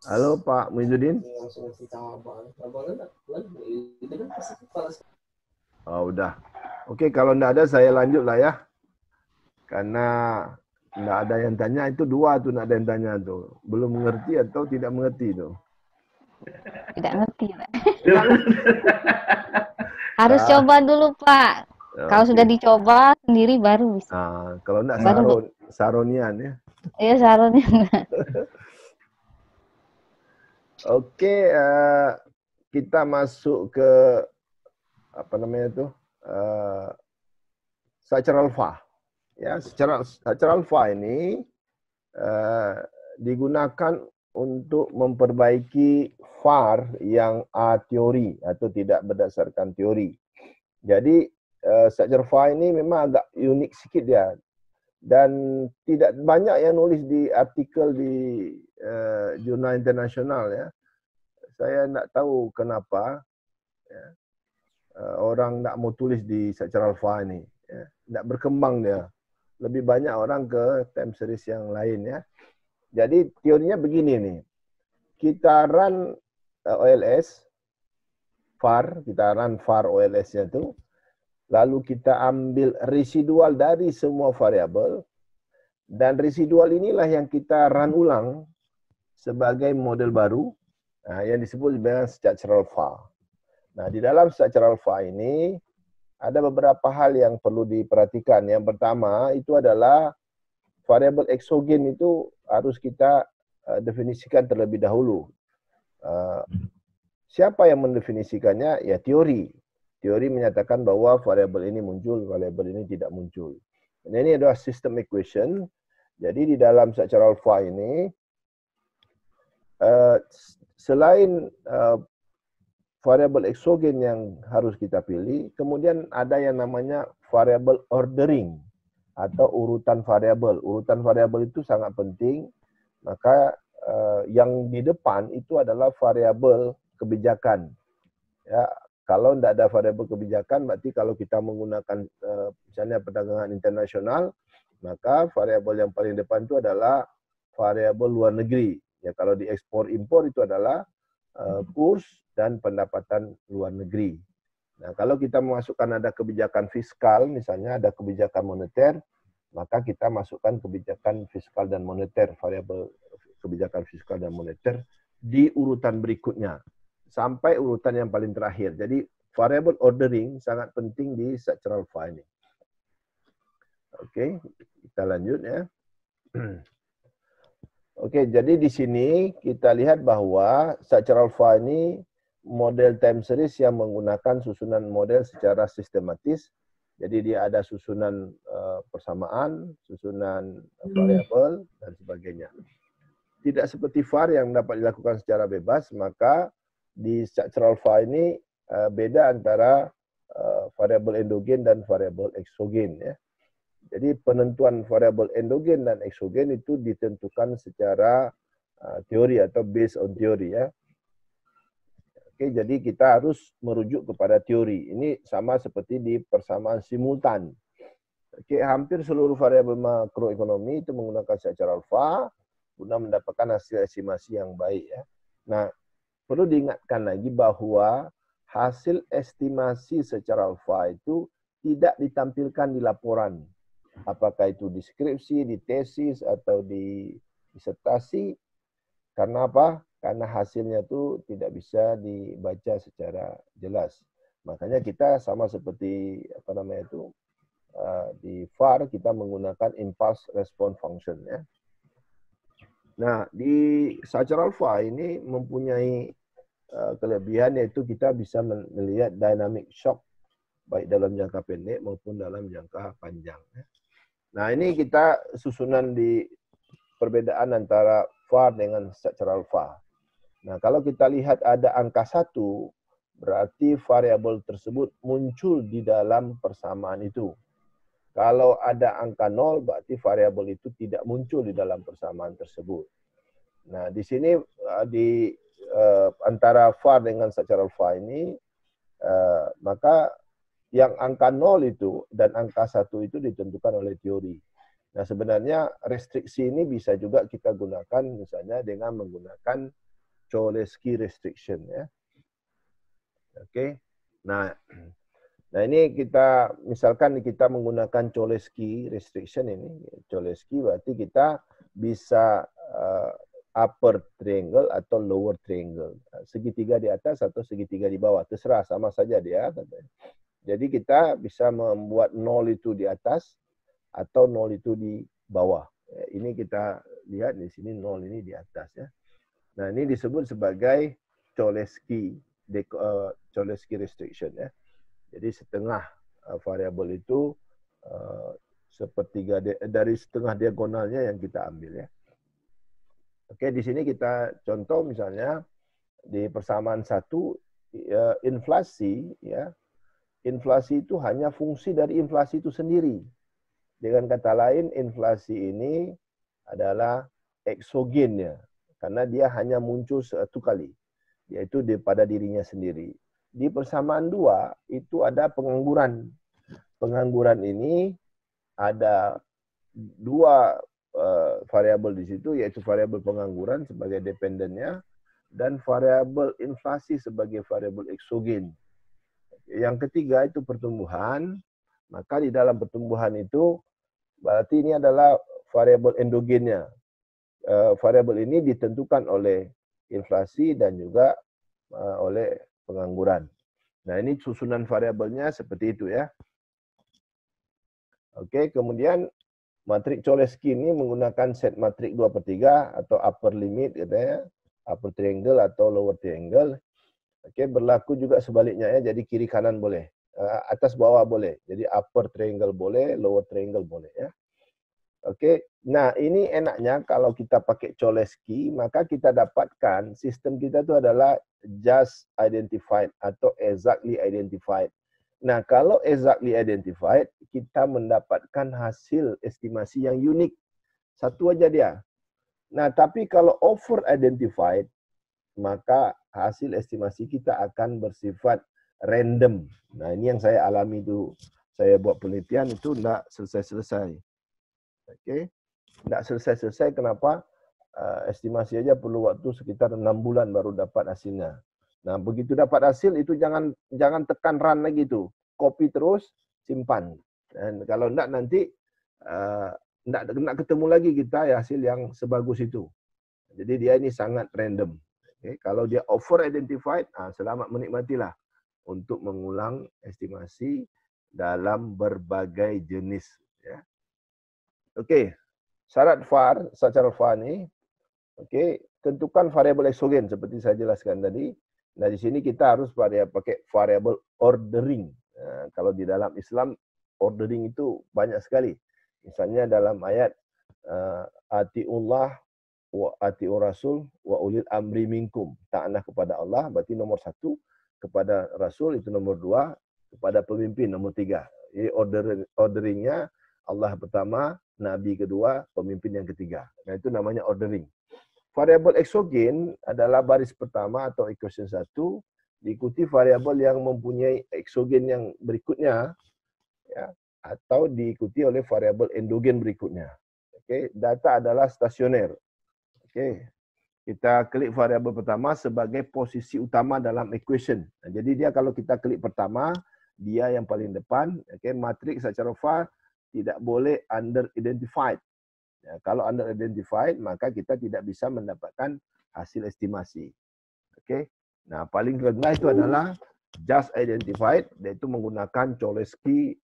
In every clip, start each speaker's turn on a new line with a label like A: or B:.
A: Halo Pak Muhyiddin. Oh, udah. Oke, kalau enggak ada saya lanjut lah ya. Karena enggak ada yang tanya, itu dua tuh enggak ada yang tanya tuh. Belum mengerti atau tidak mengerti tuh.
B: Tidak ngerti, Pak. Harus
A: Ah,
B: coba dulu, Pak. Kalau sudah
A: oke.
B: dicoba sendiri baru bisa.
A: Kalau enggak
B: Baru
A: Saronian ya.
B: ya sarannya.
A: Oke, kita masuk ke apa namanya tuh? Structural alpha. Ya, structural alpha ini digunakan untuk memperbaiki VAR yang teori atau tidak berdasarkan teori. Jadi structure VAR ini memang agak unik sedikit dia, dan tidak banyak yang nulis di artikel di jurnal internasional ya. Saya tidak tahu kenapa ya, orang tidak mau tulis di structural VAR ini. Ya. Tidak berkembang dia. Lebih banyak orang ke time series yang lain ya. Jadi teorinya begini nih. Kita run OLS, VAR, kita run VAR OLS-nya itu, lalu kita ambil residual dari semua variabel, dan residual inilah yang kita run ulang sebagai model baru, yang disebut sebagai structural VAR. Nah, di dalam structural VAR ini, ada beberapa hal yang perlu diperhatikan. Yang pertama, itu adalah variabel eksogen itu harus kita definisikan terlebih dahulu. Siapa yang mendefinisikannya? Ya teori. Teori menyatakan bahwa variabel ini muncul, variabel ini tidak muncul. Dan ini adalah system equation. Jadi di dalam structural alpha ini, selain variabel eksogen yang harus kita pilih, kemudian ada yang namanya variabel ordering atau urutan variabel. Urutan variabel itu sangat penting. Maka yang di depan itu adalah variabel kebijakan. Ya, kalau tidak ada variabel kebijakan, berarti kalau kita menggunakan misalnya perdagangan internasional, maka variabel yang paling depan itu adalah variabel luar negeri. Ya, kalau di ekspor impor itu adalah kurs dan pendapatan luar negeri. Nah, kalau kita memasukkan ada kebijakan fiskal, misalnya ada kebijakan moneter, maka kita masukkan kebijakan fiskal dan moneter, variabel kebijakan fiskal dan moneter di urutan berikutnya sampai urutan yang paling terakhir. Jadi variable ordering sangat penting di structural alpha ini. Oke, kita lanjut ya. Oke, jadi di sini kita lihat bahwa structural alpha ini model time series yang menggunakan susunan model secara sistematis. Jadi dia ada susunan persamaan, susunan variabel, dan sebagainya. Tidak seperti VAR yang dapat dilakukan secara bebas, maka di structural alpha ini beda antara variabel endogen dan variabel eksogen ya. Jadi penentuan variabel endogen dan eksogen itu ditentukan secara teori atau based on teori ya. Oke, jadi kita harus merujuk kepada teori. Ini sama seperti di persamaan simultan. Oke, hampir seluruh variabel makroekonomi itu menggunakan structural alpha guna mendapatkan hasil estimasi yang baik ya. Nah, perlu diingatkan lagi bahwa hasil estimasi secara alfa itu tidak ditampilkan di laporan. Apakah itu di skripsi, di tesis, atau di disertasi. Karena apa? Karena hasilnya itu tidak bisa dibaca secara jelas. Makanya kita sama seperti apa namanya itu di VAR kita menggunakan impulse response function ya. Nah, di structural alpha ini mempunyai kelebihan yaitu kita bisa melihat dynamic shock baik dalam jangka pendek maupun dalam jangka panjang. Nah, ini kita susunan di perbedaan antara VAR dengan structural alpha. Nah, kalau kita lihat ada angka 1, berarti variabel tersebut muncul di dalam persamaan itu. Kalau ada angka 0, berarti variabel itu tidak muncul di dalam persamaan tersebut. Nah, di sini di antara VAR dengan structural alpha ini, maka yang angka 0 itu dan angka 1 itu ditentukan oleh teori. Nah, sebenarnya restriksi ini bisa juga kita gunakan misalnya dengan menggunakan Cholesky restriction ya. Oke. Nah ini kita misalkan kita menggunakan Cholesky restriction ini. Cholesky berarti kita bisa upper triangle atau lower triangle. Segitiga di atas atau segitiga di bawah, terserah, sama saja dia. Jadi kita bisa membuat 0 itu di atas atau 0 itu di bawah. Ini kita lihat di sini 0 ini di atas ya. Nah, ini disebut sebagai Cholesky restriction ya. Jadi setengah variabel itu sepertiga dari setengah diagonalnya yang kita ambil ya. Oke, di sini kita contoh misalnya di persamaan 1 inflasi ya. Inflasi itu hanya fungsi dari inflasi itu sendiri. Dengan kata lain, inflasi ini adalah eksogen ya. Karena dia hanya muncul satu kali, yaitu pada dirinya sendiri. Di persamaan 2 itu ada pengangguran. Pengangguran ini ada 2 variabel di situ, yaitu variabel pengangguran sebagai dependennya dan variabel inflasi sebagai variabel eksogen. Yang ketiga itu pertumbuhan. Maka di dalam pertumbuhan itu berarti ini adalah variabel endogennya. Variabel ini ditentukan oleh inflasi dan juga oleh pengangguran. Nah, ini susunan variabelnya seperti itu ya. Oke, kemudian matrik Cholesky ini menggunakan set matrik 2/3 atau upper limit katanya, upper triangle atau lower triangle. Oke, berlaku juga sebaliknya ya. Jadi kiri kanan boleh, atas bawah boleh. Jadi upper triangle boleh, lower triangle boleh ya. Oke, nah ini enaknya kalau kita pakai Cholesky, maka kita dapatkan sistem kita itu adalah just identified atau exactly identified. Nah, kalau exactly identified, kita mendapatkan hasil estimasi yang unik. Satu aja dia. Nah, tapi kalau over identified, maka hasil estimasi kita akan bersifat random. Nah, ini yang saya alami itu. Saya buat penelitian itu enggak selesai-selesai. Oke, tidak selesai-selesai. Kenapa? Estimasi aja perlu waktu sekitar 6 bulan baru dapat hasilnya. Nah, begitu dapat hasil itu jangan tekan run lagi tuh, copy terus, simpan. Dan kalau enggak nanti enggak ketemu lagi kita hasil yang sebagus itu. Jadi dia ini sangat random. Oke, kalau dia over identified, selamat menikmatilah untuk mengulang estimasi dalam berbagai jenis. Ya. Oke, syarat VAR, secara VAR ini, oke, tentukan variabel eksogen seperti saya jelaskan tadi. Nah, di sini kita harus pakai variabel ordering. Nah, kalau di dalam Islam, ordering itu banyak sekali. Misalnya dalam ayat atiullah wa atiur rasul wa ulil amri minkum. Taatlah kepada Allah, berarti nomor 1, kepada Rasul itu nomor 2, kepada pemimpin nomor 3. Jadi orderingnya Allah pertama, Nabi kedua, pemimpin yang ketiga. Nah, itu namanya ordering. Variabel eksogen adalah baris pertama atau equation 1, diikuti variabel yang mempunyai eksogen yang berikutnya, ya, atau diikuti oleh variabel endogen berikutnya. Oke, data adalah stasioner. Oke, kita klik variabel pertama sebagai posisi utama dalam equation. Nah, jadi dia kalau kita klik pertama, dia yang paling depan. Oke, matriks secara VAR tidak boleh under identified. Ya, kalau under identified, maka kita tidak bisa mendapatkan hasil estimasi. Oke. Nah, paling rendah itu adalah just identified, yaitu menggunakan Cholesky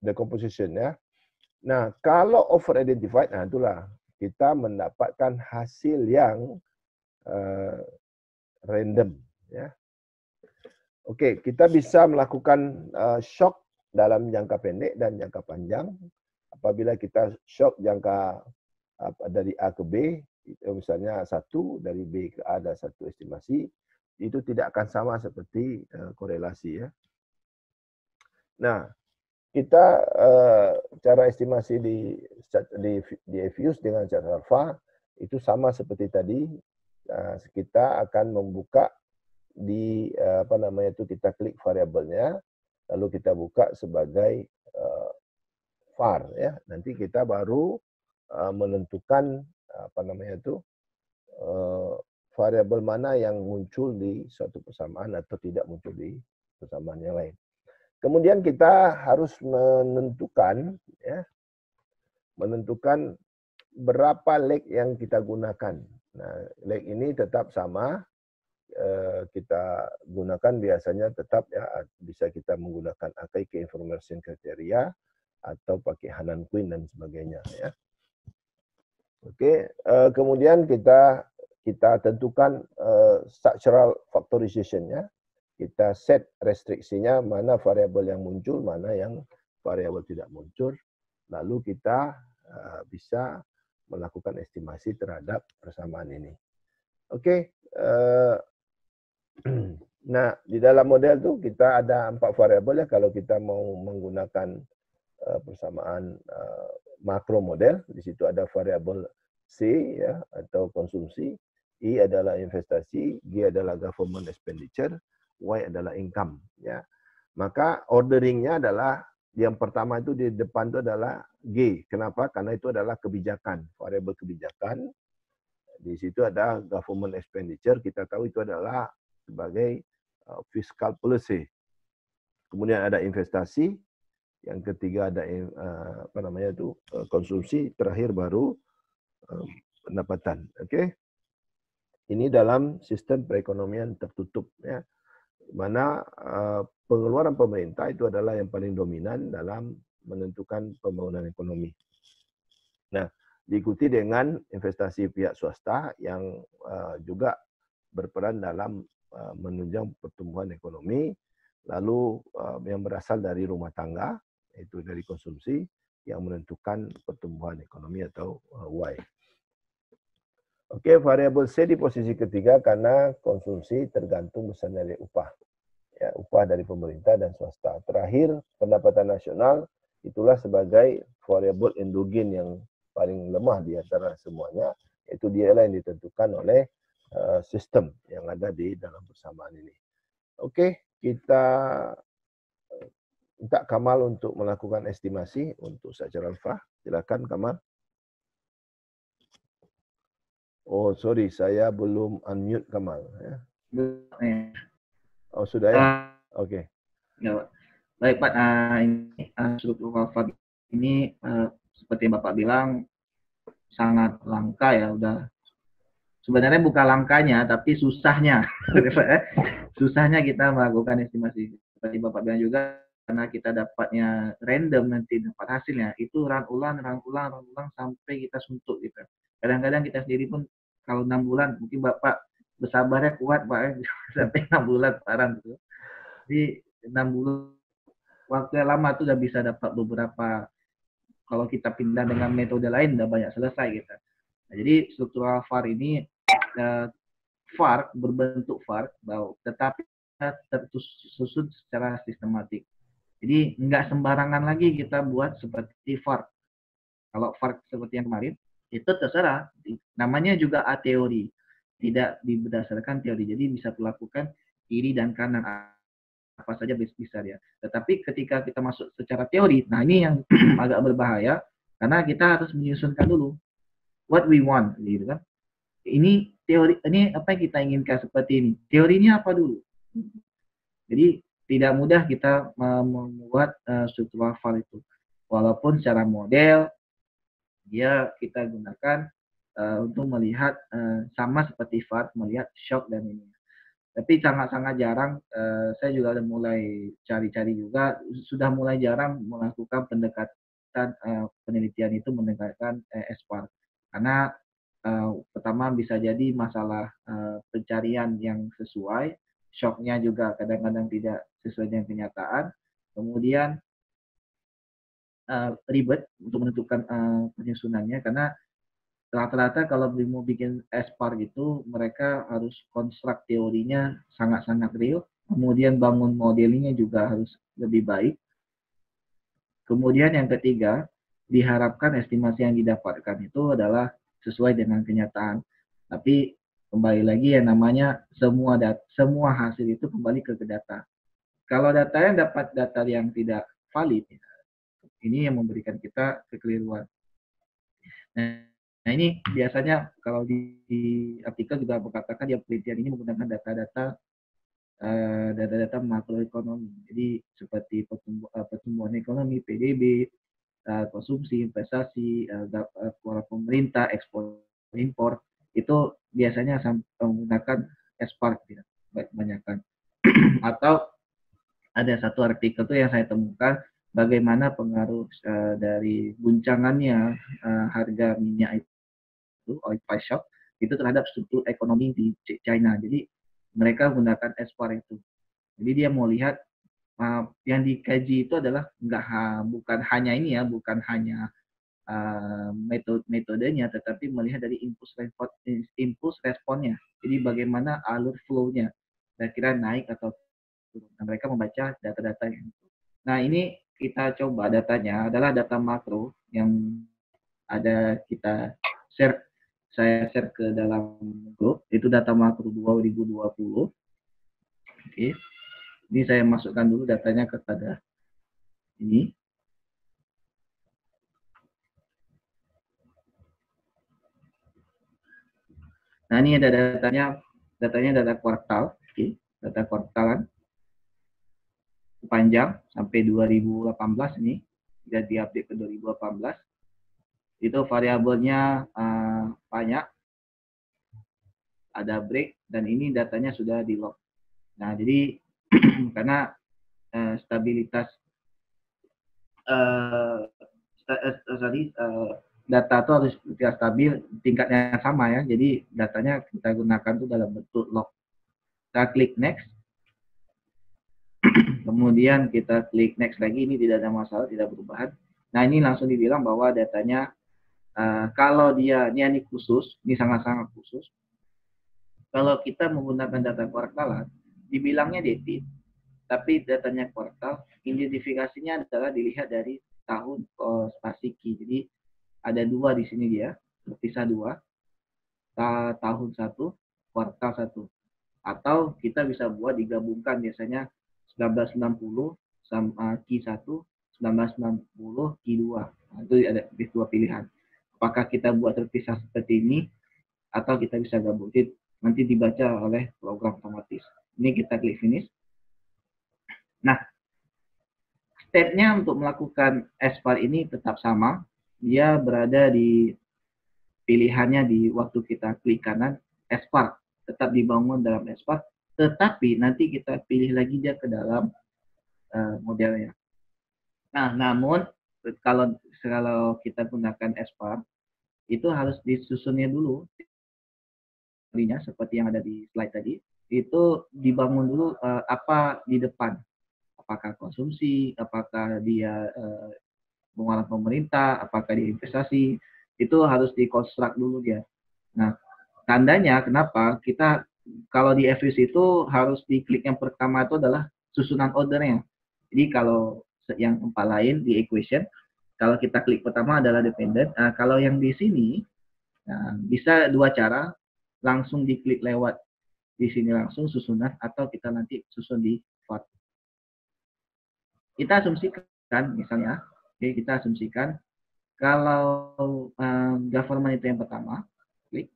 A: decomposition ya. Nah, kalau over identified, nah itulah kita mendapatkan hasil yang random ya. Oke, kita bisa melakukan shock dalam jangka pendek dan jangka panjang. Apabila kita shock jangka dari A ke B, itu misalnya 1, dari B ke A ada 1 estimasi, itu tidak akan sama seperti korelasi ya. Nah, kita cara estimasi di Fuse dengan cara alpha itu sama seperti tadi. Kita akan membuka di kita klik variabelnya, lalu kita buka sebagai var ya. Nanti kita baru menentukan variabel mana yang muncul di suatu persamaan atau tidak muncul di persamaan yang lain. Kemudian kita harus menentukan berapa leg yang kita gunakan. Nah, leg ini tetap sama, kita gunakan biasanya tetap ya, bisa kita menggunakan Akaike Information Criteria atau pakai Hannan Quinn dan sebagainya ya. Oke, kemudian kita tentukan structural factorization ya. Kita set restriksinya mana variabel yang muncul, mana yang variabel tidak muncul. Lalu kita bisa melakukan estimasi terhadap persamaan ini. Oke, nah di dalam model tuh kita ada 4 variabel ya kalau kita mau menggunakan persamaan makro model. Di situ ada variabel C ya atau konsumsi, I adalah investasi, G adalah government expenditure, Y adalah income ya. Maka orderingnya adalah yang pertama itu di depan itu adalah G. Kenapa? Karena itu adalah kebijakan, variabel kebijakan. Di situ ada government expenditure, kita tahu itu adalah sebagai fiscal policy. Kemudian ada investasi, yang ketiga ada konsumsi, terakhir baru pendapatan. Oke. Ini dalam sistem perekonomian tertutup ya. Mana pengeluaran pemerintah itu adalah yang paling dominan dalam menentukan pembangunan ekonomi. Nah, diikuti dengan investasi pihak swasta yang juga berperan dalam menunjang pertumbuhan ekonomi, lalu yang berasal dari rumah tangga, yaitu dari konsumsi, yang menentukan pertumbuhan ekonomi atau Y. Oke, variabel C di posisi ketiga karena konsumsi tergantung besar nilai upah. Ya, upah dari pemerintah dan swasta. Terakhir, pendapatan nasional itulah sebagai variabel endogen yang paling lemah di antara semuanya, yaitu dialah yang ditentukan oleh sistem yang ada di dalam persamaan ini. Oke, kita minta Kamal untuk melakukan estimasi untuk structural alpha. Silakan Kamal. Oh, sorry, saya belum unmute Kamal. Ya. Oh, sudah ya? Oke.
C: Ya, baik Pak, ini struktur alpha ini seperti Bapak bilang sangat langka ya, udah sebenarnya bukan langkanya tapi susahnya. Susahnya kita melakukan estimasi. Seperti Bapak bilang juga karena kita dapatnya random nanti dapat hasilnya itu run ulang sampai kita suntuk gitu. Kadang-kadang kita sendiri pun kalau 6 bulan mungkin Bapak bersabarnya kuat Pak sampai 6 bulan parah gitu. Jadi 6 bulan waktu yang lama tuh udah bisa dapat beberapa, kalau kita pindah dengan metode lain udah banyak selesai gitu. Nah, jadi struktural VAR ini VAR berbentuk VAR, tetapi tersusun secara sistematik. Jadi nggak sembarangan lagi kita buat seperti VAR. Kalau VAR seperti yang kemarin, itu terserah. Namanya juga A teori, tidak berdasarkan teori. Jadi bisa dilakukan kiri dan kanan apa saja bisa ya. Tetapi ketika kita masuk secara teori, nah ini yang agak berbahaya karena kita harus menyusunkan dulu what we want, gitu kan. Ini teori, ini apa yang kita inginkan seperti ini. Teorinya apa dulu? Jadi tidak mudah kita membuat struktural VAR itu. Walaupun secara model dia kita gunakan untuk melihat sama seperti VAR, melihat shock dan ini. Tapi sangat-sangat jarang, saya juga udah mulai cari-cari juga, sudah mulai jarang melakukan pendekatan penelitian itu mendekatkan SPAR. Karena pertama bisa jadi masalah pencarian yang sesuai, shocknya juga kadang-kadang tidak sesuai dengan kenyataan, kemudian ribet untuk menentukan penyusunannya, karena rata-rata kalau mau bikin SPAR gitu, mereka harus konstruk teorinya sangat-sangat real, kemudian bangun modelingnya juga harus lebih baik. Kemudian yang ketiga, diharapkan estimasi yang didapatkan itu adalah sesuai dengan kenyataan. Tapi kembali lagi yang namanya semua hasil itu kembali ke data. Kalau data yang dapat data yang tidak valid, ini yang memberikan kita kekeliruan. Nah, Nah ini biasanya kalau di artikel juga berkatakan dia penelitian ini menggunakan data-data makroekonomi. Jadi seperti pertumbuhan ekonomi, PDB, konsumsi, investasi, keluaran pemerintah, ekspor, impor, itu biasanya menggunakan SPARC ya, kebanyakan. Atau ada satu artikel tuh yang saya temukan bagaimana pengaruh dari guncangannya harga minyak itu, oil price shock, itu terhadap struktur ekonomi di China. Jadi mereka menggunakan SPARC itu. Jadi dia mau lihat yang dikaji itu adalah bukan hanya ini ya, bukan hanya metodenya, tetapi melihat dari impuls responnya. Jadi bagaimana alur flow-nya, kira-kira naik atau turun. Nah, mereka membaca data-data yang itu. Nah ini kita coba datanya adalah data makro yang ada kita share, saya share ke dalam grup, itu data makro 2020. Oke. Ini saya masukkan dulu datanya kepada ini. Nah ini ada datanya data kuartal, oke, data kuartalan panjang sampai 2018 ini, sudah diupdate ke 2018. Itu variabelnya banyak, ada break, dan ini datanya sudah di log. Nah jadi karena stabilitas data itu harus stabil, tingkatnya sama ya. Jadi datanya kita gunakan itu dalam bentuk log. Kita klik next. Kemudian kita klik next lagi, ini tidak ada masalah, tidak perubahan. Nah ini langsung dibilang bahwa datanya kalau dia ini khusus, ini sangat-sangat khusus. Kalau kita menggunakan data kuartalan, dibilangnya dated, tapi datanya kuartal, identifikasinya adalah dilihat dari tahun spasi key. Jadi ada dua di sini dia, terpisah dua, tahun 1, kuartal 1. Atau kita bisa buat digabungkan, biasanya 1990 sama Q 1, 1990 Q 2. Nah, itu ada dua pilihan. Apakah kita buat terpisah seperti ini atau kita bisa gabung. Nanti dibaca oleh program otomatis. Ini kita klik finish. Nah, step-nya untuk melakukan SPAR ini tetap sama. Dia berada di pilihannya di waktu kita klik kanan, SPAR. Tetap dibangun dalam SPAR, tetapi nanti kita pilih lagi dia ke dalam modelnya. Nah, namun kalau kita gunakan SPAR, itu harus disusunnya dulu. Seperti yang ada di slide tadi, itu dibangun dulu apa di depan. Apakah konsumsi, apakah dia pengeluaran pemerintah, apakah dia investasi, itu harus dikonstruk dulu dia. Nah, tandanya kenapa kita kalau di FVC itu harus diklik yang pertama itu adalah susunan ordernya. Jadi kalau yang empat lain di equation, kalau kita klik pertama adalah dependent. Nah, kalau yang di sini bisa dua cara, langsung diklik lewat di sini langsung susunan, atau kita nanti susun di part. Kita asumsikan misalnya, oke, kita asumsikan kalau government itu yang pertama, klik,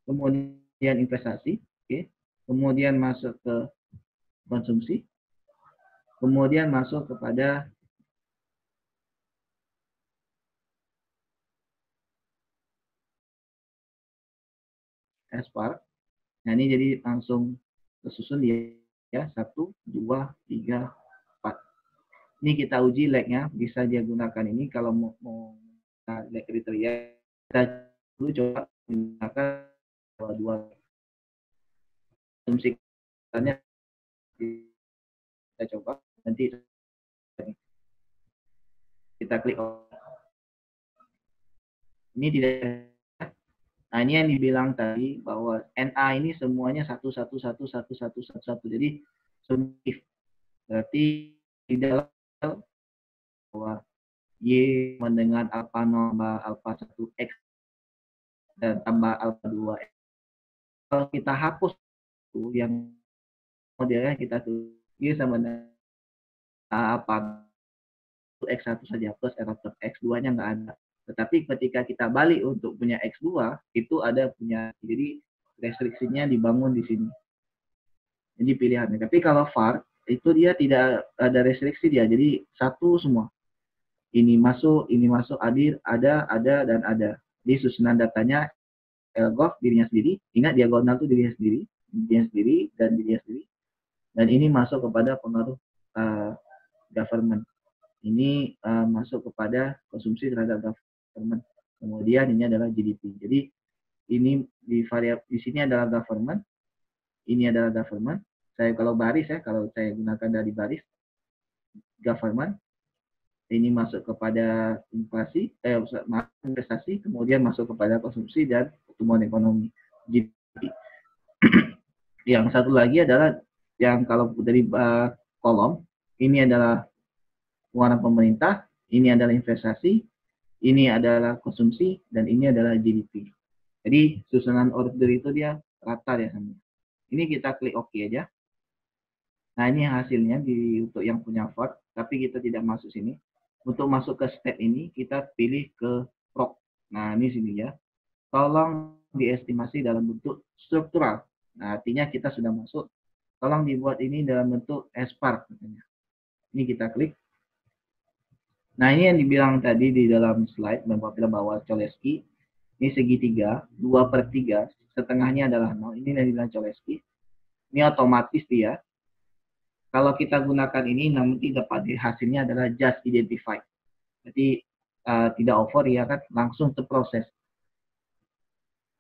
C: kemudian investasi, oke, kemudian masuk ke konsumsi, kemudian masuk kepada SPAR. Nah ini jadi langsung tersusun dia ya, 1, 2, 3, 4. Ini kita uji lag-nya, bisa dia gunakan ini kalau mau lag kriteria. Kita dulu coba menggunakan dua asumsikannya, kita coba nanti kita klik ini tidak. Nah ini yang dibilang tadi bahwa NA ini semuanya 1111111. Jadi summatif, berarti tidak bahwa Y dengan alpha nambah alpha 1X dan tambah alpha 2X. Kalau kita hapus tuh yang modelnya, kita tuh Y sama dengan alpha X1 saja plus error X2-nya nggak ada. Tetapi ketika kita balik untuk punya X2, itu ada punya, jadi restriksinya dibangun di sini. Jadi pilihannya. Tapi kalau var, itu dia tidak ada restriksi dia. Jadi satu semua. Ini masuk, hadir, ada, dan ada. Di susunan datanya LGOV dirinya sendiri. Ingat diagonal itu dirinya sendiri, dan dirinya sendiri. Dan ini masuk kepada pengaruh government. Ini masuk kepada konsumsi terhadap government. Kemudian ini adalah GDP. Jadi ini di sini adalah government. Ini adalah government. Kalau baris kalau saya gunakan dari baris government, ini masuk kepada inflasi, investasi, kemudian masuk kepada konsumsi dan pertumbuhan ekonomi GDP. Yang satu lagi adalah yang kalau dari kolom, ini adalah pengeluaran pemerintah, ini adalah investasi, ini adalah konsumsi, dan ini adalah GDP. Jadi susunan order itu dia rata ya sama. Ini kita klik OK aja. Nah ini hasilnya untuk yang punya VAR, tapi kita tidak masuk sini. Untuk masuk ke step ini, kita pilih ke PROC. Nah ini sini ya. Tolong diestimasi dalam bentuk struktural. Nah artinya kita sudah masuk. Tolong dibuat ini dalam bentuk SPAR. Ini kita klik. Nah ini yang dibilang tadi di dalam slide, bahwa Cholesky. Ini segitiga, 2/3, setengahnya adalah 0. Ini yang dibilang Cholesky. Ini otomatis dia. Kalau kita gunakan ini, nanti dapat hasilnya adalah just identified. Jadi tidak over ya kan, langsung terproses.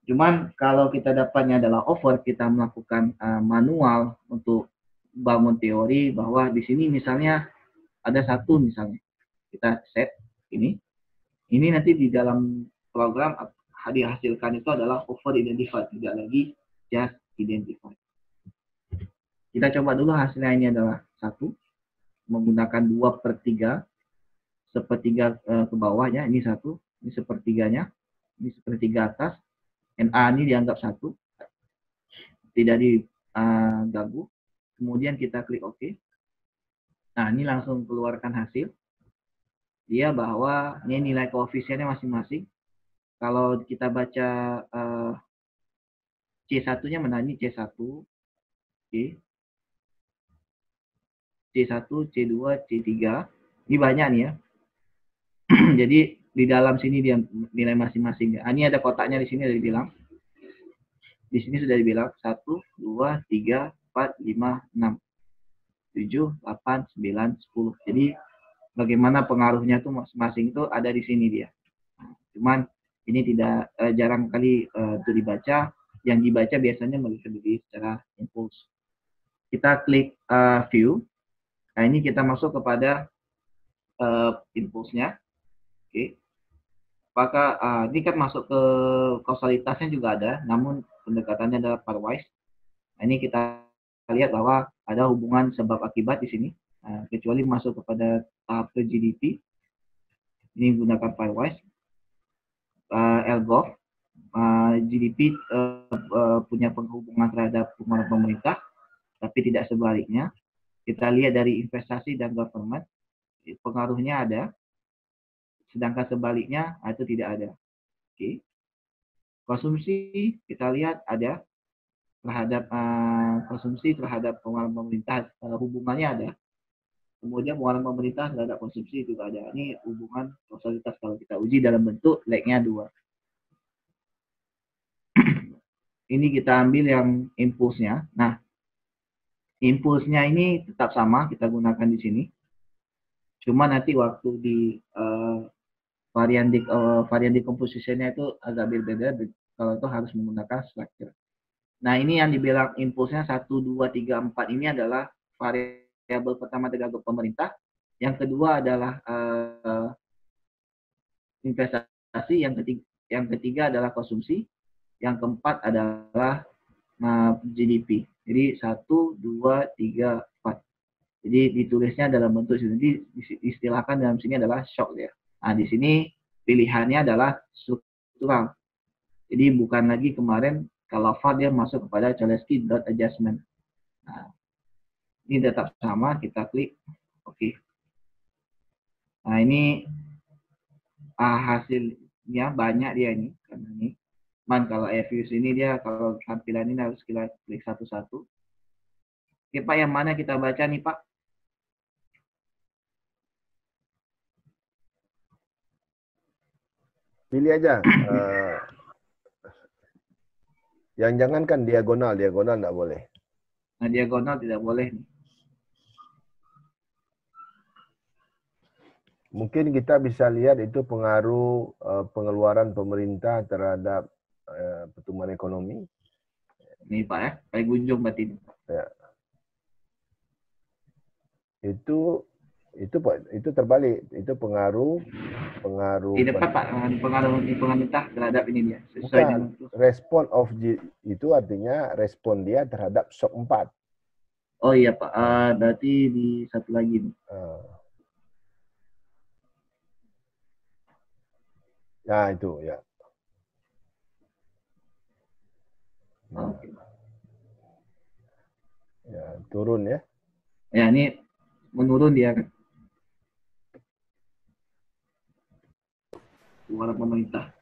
C: Cuman kalau kita dapatnya adalah over, kita melakukan manual untuk bangun teori bahwa di sini misalnya ada satu misalnya. Kita set ini. Ini nanti di dalam program dihasilkan itu adalah over identified, tidak lagi just identified. Kita coba dulu hasilnya ini adalah 1, menggunakan 2/3, sepertiga ke bawahnya, ini 1, ini sepertiganya, ini sepertiga atas, NA ini dianggap 1, tidak diganggu, kemudian kita klik OK. Nah ini langsung keluarkan hasil, dia bahwa ini nilai koefisiennya masing-masing. Kalau kita baca C1-nya mana, ini C1, oke. C1, C2, C3. Ini banyak nih ya. Jadi di dalam sini dia nilai masing-masing. Ini ada kotaknya di sini, ada dibilang. Di sini sudah dibilang 1, 2, 3, 4, 5, 6, 7, 8, 9, 10. Jadi bagaimana pengaruhnya itu masing-masing itu ada di sini dia. Cuman ini tidak jarang kali itu dibaca. Yang dibaca biasanya melihat secara impuls. Kita klik view. Nah ini kita masuk kepada impulsnya. Oke. Apakah ini kan masuk ke kausalitasnya juga ada, namun pendekatannya adalah pairwise. Nah, ini kita lihat bahwa ada hubungan sebab akibat di sini, kecuali masuk kepada tahap ke GDP. Ini menggunakan pairwise. LGOV, GDP punya penghubungan terhadap pengeluaran pemerintah, tapi tidak sebaliknya. Kita lihat dari investasi dan government, pengaruhnya ada, sedangkan sebaliknya itu tidak ada. Oke. Konsumsi kita lihat ada terhadap konsumsi terhadap pengeluaran pemerintah, hubungannya ada. Kemudian pengeluaran pemerintah terhadap konsumsi juga ada. Ini hubungan kausalitas kalau kita uji dalam bentuk leg-nya 2. Ini kita ambil yang impulsnya. Nah, impulsnya ini tetap sama, kita gunakan di sini. Cuma nanti waktu di varian decompositionnya itu agak berbeda, kalau itu harus menggunakan structure. Nah, ini yang dibilang impulsnya 1, 2, 3, 4 ini adalah variabel pertama terhadap pemerintah. Yang kedua adalah investasi, yang ketiga adalah konsumsi, yang keempat adalah GDP. Jadi 1, 2, 3, 4. Jadi ditulisnya dalam bentuk sini, istilahkan dalam sini adalah shock ya. Nah di sini pilihannya adalah struktural. Jadi bukan lagi kemarin kalau VAR dia masuk kepada Cholesky dot adjustment. Nah, ini tetap sama, kita klik OK. Nah ini hasilnya banyak dia ini karena ini. Man kalau views ini dia kalau tampilan ini harus kita klik satu-satu. Oke Pak, yang mana kita baca nih Pak?
A: Pilih aja. Yang jangankan diagonal nggak boleh.
C: Nah, diagonal tidak boleh nih.
A: Mungkin kita bisa lihat itu pengaruh pengeluaran pemerintah terhadap pertumbuhan ekonomi.
C: Ini Pak ya, kayak gunjung berarti.
A: Ya. Itu terbalik, itu pengaruh
C: Di depan Pak, pengaruh pemerintah terhadap ini dia. Sesuai
A: bukan,
C: dengan
A: respon of itu artinya respon dia terhadap shock 4.
C: Oh iya Pak, berarti di satu lagi nih.
A: Nah itu ya.
C: Oke.
A: Ya, turun ya.
C: Ya, ini menurun dia kan. Suara pemerintah.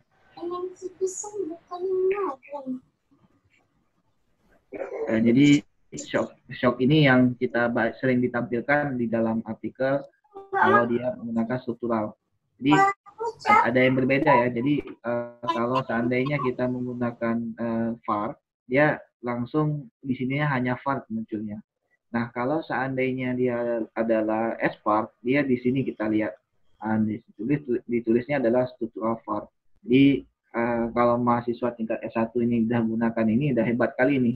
C: Jadi shock ini yang kita sering ditampilkan di dalam artikel kalau dia menggunakan struktural. Jadi ada yang berbeda ya. Jadi kalau seandainya kita menggunakan VAR, dia langsung di sininya hanya VAR munculnya. Nah, kalau seandainya dia adalah SVAR, dia di sini kita lihat ditulisnya adalah struktural VAR. Jadi kalau mahasiswa tingkat S1 ini udah gunakan ini, udah hebat kali ini.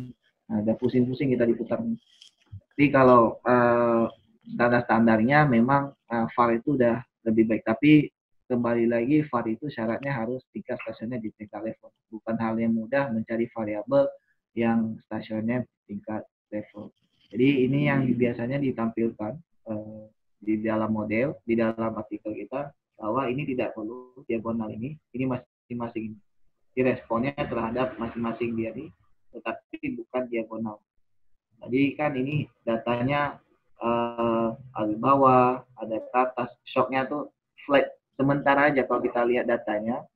C: Nah, udah pusing-pusing kita diputar. Jadi kalau standar-standarnya memang VAR itu udah lebih baik. Tapi kembali lagi VAR itu syaratnya harus tingkat stasioner di tingkat level. Bukan hal yang mudah mencari variabel yang stasioner tingkat level. Jadi ini yang biasanya ditampilkan di dalam model, di dalam artikel kita, bahwa ini tidak perlu diagonal ini masing-masing ini. Responnya terhadap masing-masing dia ini, tetapi bukan diagonal. Jadi kan ini datanya ada di bawah, ada ke atas, shocknya tuh flat. Sementara aja kalau kita lihat datanya,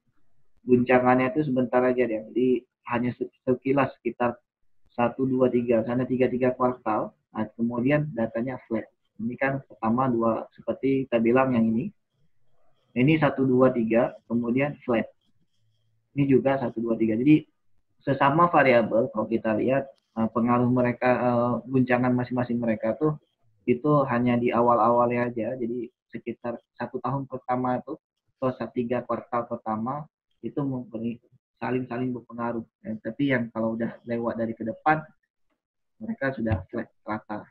C: guncangannya itu sebentar aja deh. Jadi hanya sekilas sekitar 1, 2, 3, sana 3 kuartal, nah, kemudian datanya flat. Ini kan pertama 2, seperti kita bilang yang ini 1, 2, 3, kemudian flat. Ini juga 1, 2, 3. Jadi sesama variabel kalau kita lihat pengaruh mereka, guncangan masing-masing mereka tuh itu hanya di awal-awalnya aja. Jadi sekitar 1 tahun pertama itu atau 3 kuartal pertama itu memberi saling berpengaruh. Tapi yang kalau udah lewat dari ke depan, mereka sudah flat rata.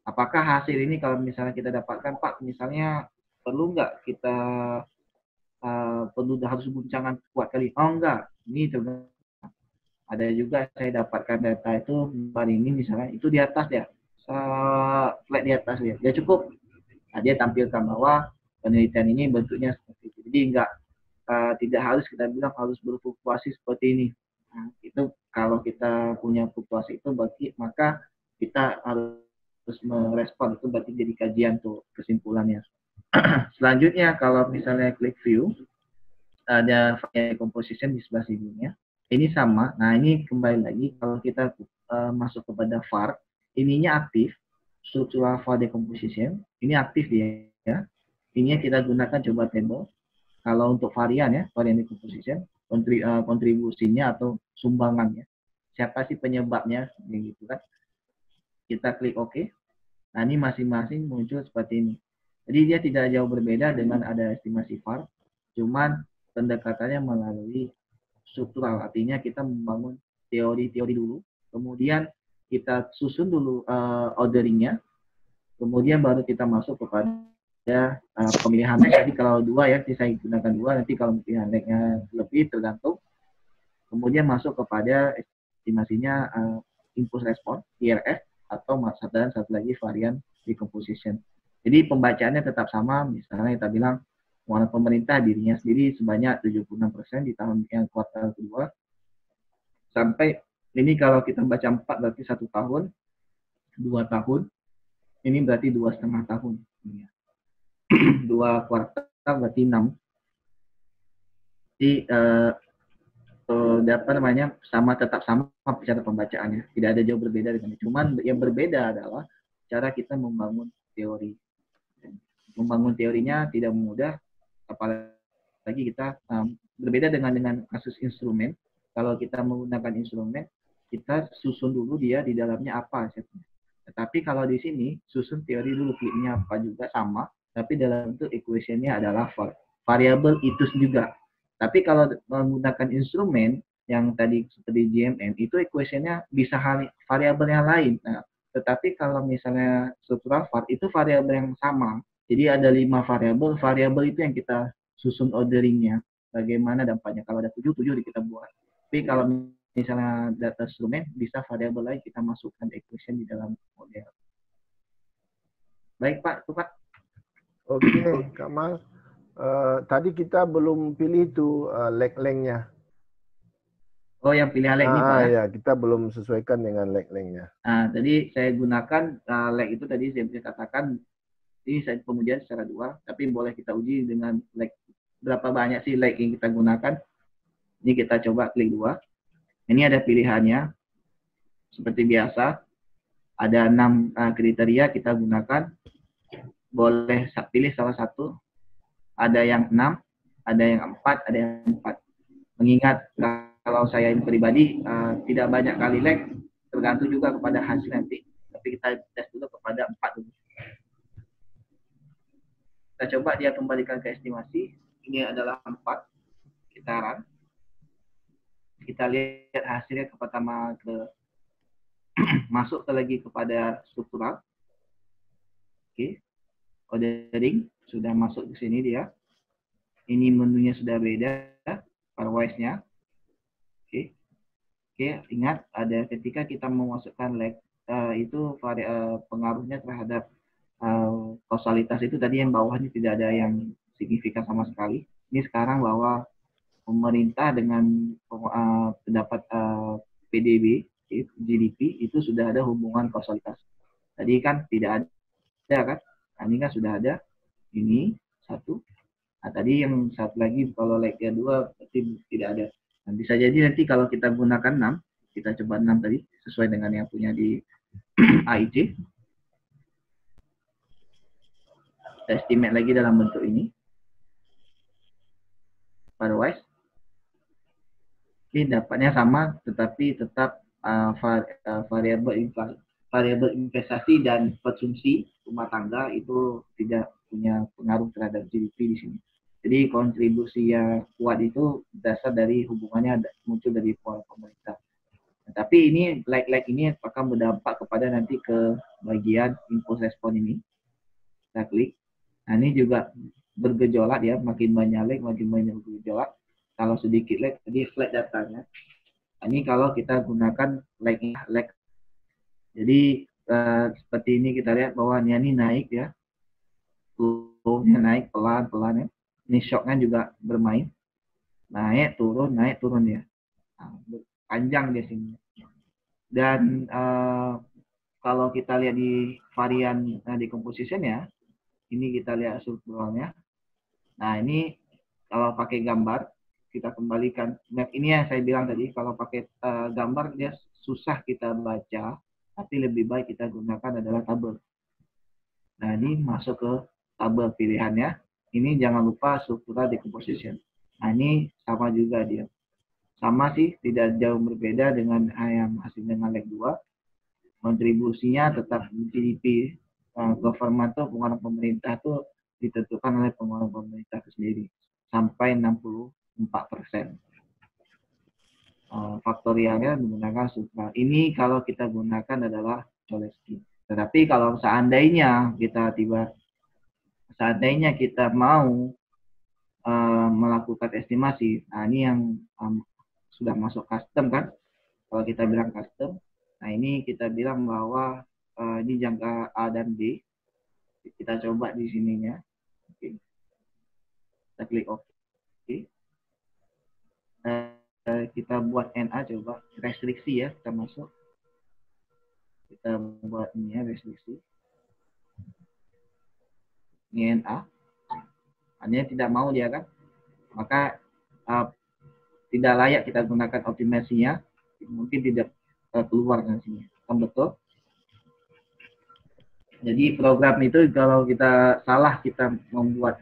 C: Apakah hasil ini kalau misalnya kita dapatkan, Pak, misalnya perlu nggak kita perlu harus guncangan kuat kali? Oh enggak, ini tergantung. Ada juga saya dapatkan data itu hari ini misalnya itu di atas ya, flat di atas ya, dia cukup. Nah, dia tampilkan bahwa penelitian ini bentuknya seperti itu. Jadi enggak tidak harus kita bilang harus berfluktuasi seperti ini. Nah, itu kalau kita punya fluktuasi itu berarti maka kita harus merespon, itu berarti jadi kajian tuh kesimpulannya. Selanjutnya kalau misalnya klik view, ada variable composition di sebelah sininya. Ini sama. Nah, ini kembali lagi kalau kita masuk kepada VAR, ininya aktif, structural VAR decomposition, ini aktif dia ya. Ini kita gunakan coba table. Kalau untuk varian ya, varian decomposition, kontribusinya atau sumbangannya. Siapa sih penyebabnya, gitu kan. Kita klik OK. Nah, ini masing-masing muncul seperti ini. Jadi dia tidak jauh berbeda dengan ada estimasi VAR, cuman pendekatannya melalui struktural. Artinya kita membangun teori-teori dulu, kemudian kita susun dulu orderingnya, kemudian baru kita masuk kepada pemilihan leg. Jadi kalau 2 ya, saya gunakan 2, nanti kalau pilihan legnya lebih tergantung. Kemudian masuk kepada estimasinya impulse response, IRS, atau dan satu lagi varian decomposition. Jadi pembacaannya tetap sama, misalnya kita bilang pengeluaran pemerintah dirinya sendiri sebanyak 76% di tahun yang kuartal kedua. Sampai ini kalau kita baca 4 berarti 1 tahun, 2 tahun, ini berarti 2,5 tahun. 2 kuartal berarti 6. Jadi apa namanya tetap sama cara pembacaannya, tidak ada jauh berbeda dengan itu. Cuman yang berbeda adalah cara kita membangun teori. Membangun teorinya tidak mudah, apalagi kita berbeda dengan kasus instrumen. Kalau kita menggunakan instrumen, kita susun dulu dia di dalamnya apa asetnya. Tetapi kalau di sini susun teori dulu, kliknya apa juga sama, tapi dalam bentuk equation-nya adalah variabel itu juga. Tapi kalau menggunakan instrumen yang tadi seperti GMM, itu equation-nya bisa variabel yang lain. Nah, tetapi kalau misalnya struktural var, itu variabel yang sama. Jadi ada 5 variabel. Variabel itu yang kita susun orderingnya. Bagaimana dampaknya. Kalau ada 7 kita buat. Tapi kalau misalnya data instrumen, bisa variabel lain kita masukkan equation di dalam model. Baik Pak, itu Pak.
A: Oke, Kamal. Tadi kita belum pilih tuh leg-lengthnya.
C: Oh, yang pilihan leg ini Pak ya?
A: Ya, kita belum sesuaikan dengan leg-lengthnya.
C: Nah, tadi saya gunakan leg itu tadi saya bisa katakan ini saya pengujian secara 2, tapi boleh kita uji dengan leg. Berapa banyak sih leg yang kita gunakan? Ini kita coba klik 2. Ini ada pilihannya. Seperti biasa, ada 6 kriteria kita gunakan. Boleh pilih salah satu. Ada yang 6, ada yang 4, ada yang 4. Mengingat kalau saya pribadi tidak banyak kali leg, tergantung juga kepada hasil nanti. Tapi kita tes dulu kepada 4 dulu. Kita coba dia kembalikan ke estimasi. Ini adalah 4. Kita run. Kita lihat hasilnya pertama masuk lagi kepada struktural. Oke. Ordering sudah masuk ke sini dia. Ini menunya sudah beda, pairwise-nya. Oke. Oke, ingat ada ketika kita memasukkan leg itu pengaruhnya terhadap kausalitas itu tadi yang bawahnya tidak ada yang signifikan sama sekali. Ini sekarang bahwa pemerintah dengan pendapat PDB, GDP itu sudah ada hubungan kausalitas. Tadi kan tidak ada kan? Nah, ini kan sudah ada. Ini satu. Nah, tadi yang satu lagi kalau leg kedua berarti tidak ada. Nah, bisa jadi nanti kalau kita gunakan 6, kita coba 6 tadi sesuai dengan yang punya di AIC. Kita estimate lagi dalam bentuk ini. Otherwise, ini dapatnya sama, tetapi tetap variabel investasi dan konsumsi rumah tangga itu tidak punya pengaruh terhadap GDP di sini. Jadi kontribusi yang kuat itu dasar dari hubungannya muncul dari pemerintah. Nah, tapi ini leg ini akan berdampak kepada nanti ke bagian impulse respon ini. Kita klik. Nah, ini juga bergejolak ya, makin banyak leg, makin banyak bergejolak. Kalau sedikit leg, jadi flat datanya. Nah, ini kalau kita gunakan leg. Jadi seperti ini kita lihat bahwa ini naik ya, turunnya naik pelan-pelan ya. Ini shocknya juga bermain, naik turun ya. Nah, panjang di sini. Dan kalau kita lihat di varian decomposition ya, ini kita lihat strukturalnya. Nah, ini kalau pakai gambar, kita kembalikan. Map ini yang saya bilang tadi, kalau pakai gambar dia susah kita baca, tapi lebih baik kita gunakan adalah tabel. Nah, ini masuk ke tabel pilihannya. Ini jangan lupa struktural decomposition. Nah, ini sama juga dia. Sama sih, tidak jauh berbeda dengan yang hasil dengan leg 2. Kontribusinya tetap GDP government atau pengeluaran pemerintah itu ditentukan oleh pengeluaran pemerintah itu sendiri sampai 64%. Faktorialnya menggunakan struktural. Ini kalau kita gunakan adalah Cholesky. Tetapi kalau seandainya kita mau melakukan estimasi, nah ini yang sudah masuk custom kan? Kalau kita bilang custom, nah ini kita bilang bahwa ini jangka A dan B. Kita coba di sininya. Oke. Kita klik OK. Kita buat NA coba restriksi ya, kita masuk. Kita buat ini ya restriksi. Ini NA. Hanya tidak mau dia kan, maka tidak layak kita gunakan optimasinya, mungkin tidak keluar hasilnya. Kan betul? Jadi program itu kalau kita salah kita membuat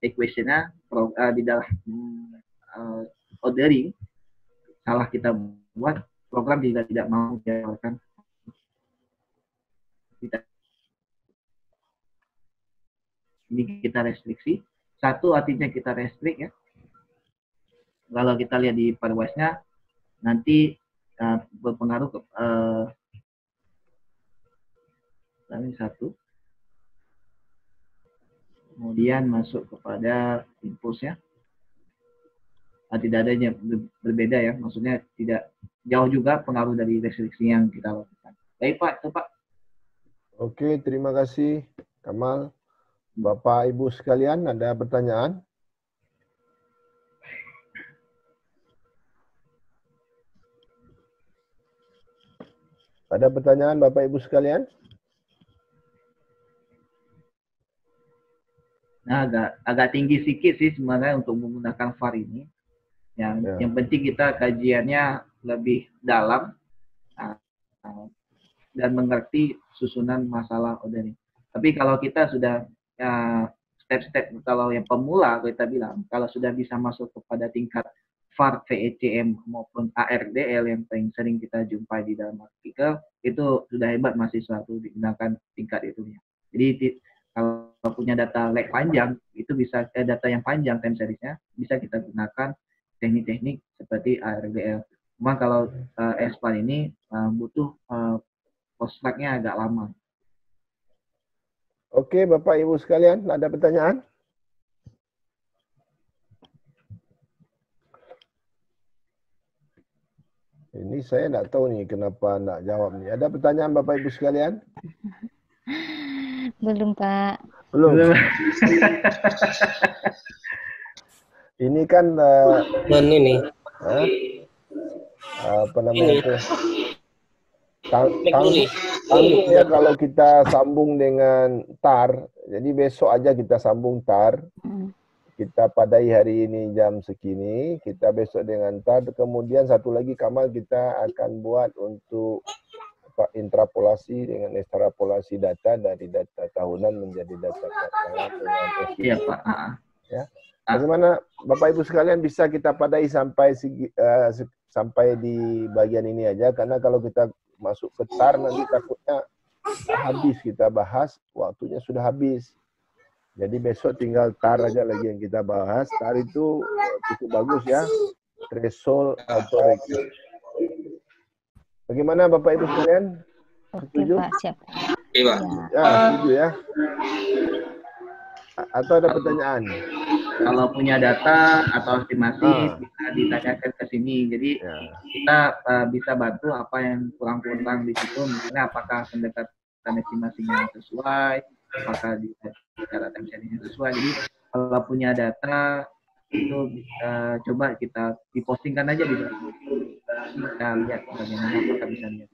C: equation-nya di dalam ordering, salah kita buat, program tidak mau jalankan. Ini kita restriksi. Satu artinya kita restrik ya. Kalau kita lihat di pairwise-nya, nanti berpengaruh ke ini satu. Kemudian masuk kepada impulsnya. Tidak adanya berbeda ya, maksudnya tidak jauh juga pengaruh dari restriksi yang kita lakukan. Baik Pak, itu Pak.
A: Oke, terima kasih Kamal. Bapak Ibu sekalian, ada pertanyaan? Ada pertanyaan Bapak Ibu sekalian?
C: Nah, agak tinggi sedikit sih sebenarnya untuk menggunakan VAR ini. Yang penting kita kajiannya lebih dalam dan mengerti susunan masalah ordering. Tapi kalau kita sudah step-step, kalau yang pemula kita bilang, kalau sudah bisa masuk kepada tingkat VAR, VECM maupun ARDL yang paling sering kita jumpai di dalam artikel, itu sudah hebat mahasiswa itu digunakan tingkat itu. Jadi kalau punya data lag panjang, itu bisa data yang panjang time series-nya, bisa kita gunakan teknik-teknik seperti ARDL. Cuma kalau SPAN ini butuh post-lag-nya agak lama.
A: Oke, Bapak Ibu sekalian, ada pertanyaan? Ini saya tidak tahu nih kenapa tidak jawab nih. Ada pertanyaan Bapak Ibu sekalian?
B: Belum, Pak.
A: Belum. Ini kan
D: ini
A: apa namanya itu? Tanggung ya kalau kita sambung dengan TAR. Jadi besok aja kita sambung TAR. Kita padai hari ini jam segini. Kita besok dengan TAR. Kemudian satu lagi Kamal kita akan buat untuk intrapolasi dengan ekstrapolasi data dari data tahunan menjadi data kuartalan.
C: Iya Pak.
A: Ya. Bagaimana Bapak Ibu sekalian bisa kita padai sampai di bagian ini aja, karena kalau kita masuk ke TAR nanti takutnya habis kita bahas, waktunya sudah habis. Jadi besok tinggal TAR aja lagi yang kita bahas. TAR itu cukup bagus ya, threshold authority. Bagaimana Bapak Ibu sekalian? Setuju?
B: Oke Pak, siap.
D: Iya.
A: Ya, setuju ya. Atau ada pertanyaan?
C: Kalau punya data atau estimasi bisa ditanyakan ke sini. Jadi kita bisa bantu apa yang kurang-kurang di situ. Misalnya apakah pendekatan estimasinya sesuai, apakah cara time sharing sesuai. Jadi kalau punya data itu coba kita dipostingkan aja di sana. Kita lihat bagaimana apakah bisa lihat.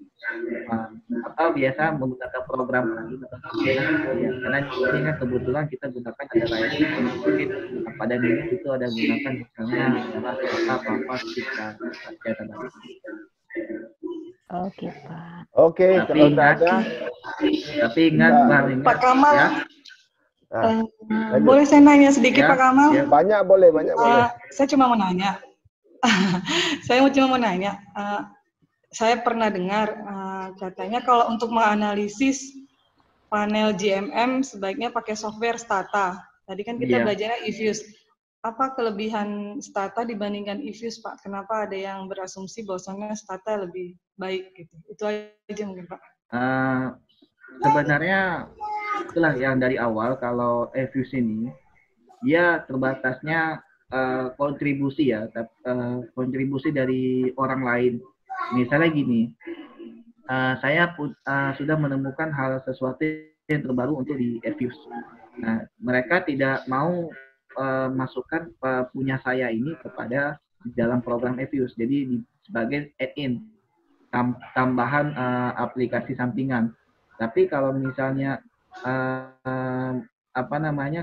C: Atau biasa menggunakan program karena ini kan kebetulan kita gunakan ada layar mungkin pada minggu itu ada gunakan misalnya apa kita
B: Oke Pak.
A: Oke, kalau ada.
C: Tapi ingat
E: Pak Kamal,
C: ya.
E: Boleh saya nanya sedikit
C: Ya,
E: Pak Kamal?
A: Ya. Banyak boleh.
E: Saya cuma mau nanya. Cuma mau nanya. Saya pernah dengar katanya kalau untuk menganalisis panel GMM sebaiknya pakai software Stata. Tadi kan kita belajarnya eFuse. Apa kelebihan Stata dibandingkan eFuse, Pak? Kenapa ada yang berasumsi bahwasannya Stata lebih baik gitu? Itu aja mungkin, Pak.
C: Sebenarnya itulah yang dari awal kalau eFuse ini dia terbatasnya kontribusi ya, kontribusi dari orang lain. Misalnya gini, saya sudah menemukan hal sesuatu yang terbaru untuk di eFuse. Nah, mereka tidak mau masukkan punya saya ini kepada dalam program eFuse. Jadi sebagai add-in, tambahan aplikasi sampingan. Tapi kalau misalnya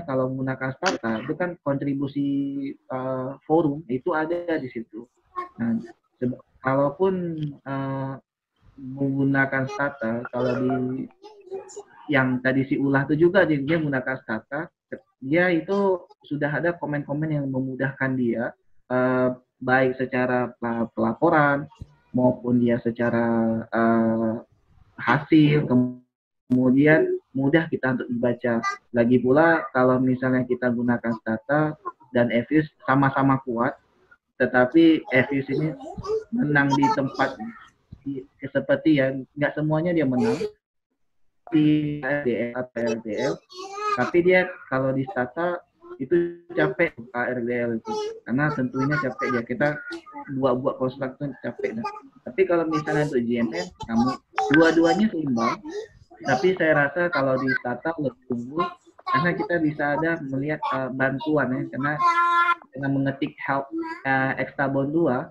C: kalau menggunakan Stata itu kan kontribusi forum itu ada di situ. Nah, kalaupun menggunakan stata, kalau di yang tadi si Ulah itu juga dia menggunakan stata, dia itu sudah ada komen-komen yang memudahkan dia, baik secara pelaporan maupun dia secara hasil, kemudian mudah kita untuk dibaca. Lagi pula kalau misalnya kita gunakan stata dan Evius sama-sama kuat, tetapi Evius ini menang di tempat seperti ya, nggak semuanya dia menang di ARDL atau RDL, tapi dia kalau di stata itu capek ARDL itu, karena tentunya capek ya, kita buat konstruk itu capek. Tapi kalau misalnya untuk GMM, kamu dua-duanya seimbang, tapi saya rasa kalau di stata lebih unggul karena kita bisa ada melihat bantuan ya, karena dengan mengetik help Extabon 2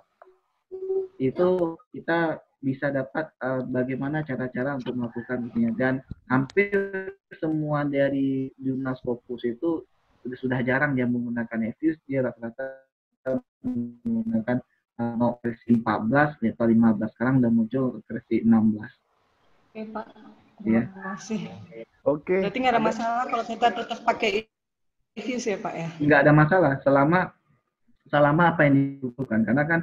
C: itu kita bisa dapat bagaimana cara-cara untuk melakukan ini, dan hampir semua dari jurnal Scopus itu sudah jarang dia menggunakan Evius, dia rata-rata menggunakan versi 14 atau 15, sekarang udah muncul versi 16.
E: Oke Pak,
C: Ya.
E: terima kasih.
A: Oke.
E: Berarti nggak ada masalah kalau kita tetap pakai Evius ya Pak ya?
C: Nggak ada masalah selama apa yang dibutuhkan, karena kan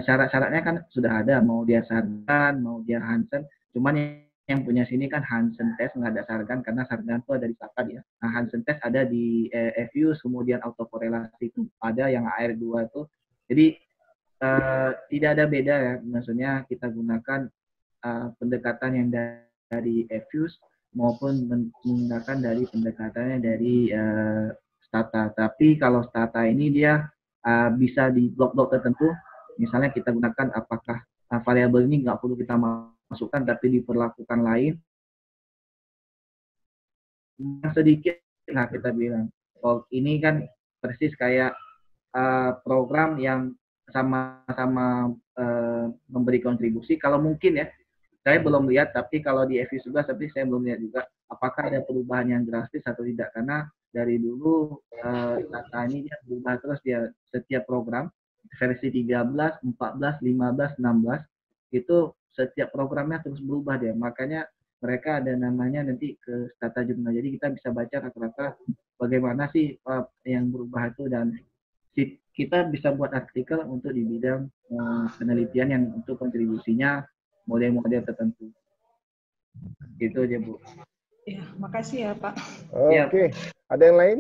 C: syarat-syaratnya kan sudah ada, mau dia Sargan, mau dia Hansen. Cuman yang punya sini kan Hansen test, nggak ada Sargan, karena Sargan itu ada di Stata ya. Nah, Hansen test ada di Evius, kemudian autokorelasi itu ada yang AR2 itu. Jadi tidak ada beda ya, maksudnya kita gunakan pendekatan yang dari Evius maupun menggunakan dari pendekatannya dari Stata. Tapi kalau Stata ini dia bisa di blok-blok tertentu. Misalnya kita gunakan apakah variabel ini nggak perlu kita masukkan, tapi diperlakukan lain. Sedikit lah kita bilang, oh ini kan persis kayak program yang sama-sama memberi kontribusi. Kalau mungkin ya, saya belum lihat, tapi kalau di Evius juga, tapi saya belum lihat juga apakah ada perubahan yang drastis atau tidak, karena dari dulu data ini dia berubah terus, dia setiap program versi 13, 14, 15, 16 itu setiap programnya terus berubah dia. Makanya mereka ada namanya nanti ke Stata Jurnal. Jadi kita bisa baca rata-rata bagaimana sih yang berubah itu, dan kita bisa buat artikel untuk di bidang penelitian yang untuk kontribusinya model-model tertentu. Itu aja Bu.
E: Ya, makasih ya Pak.
A: Oke. Ada yang lain?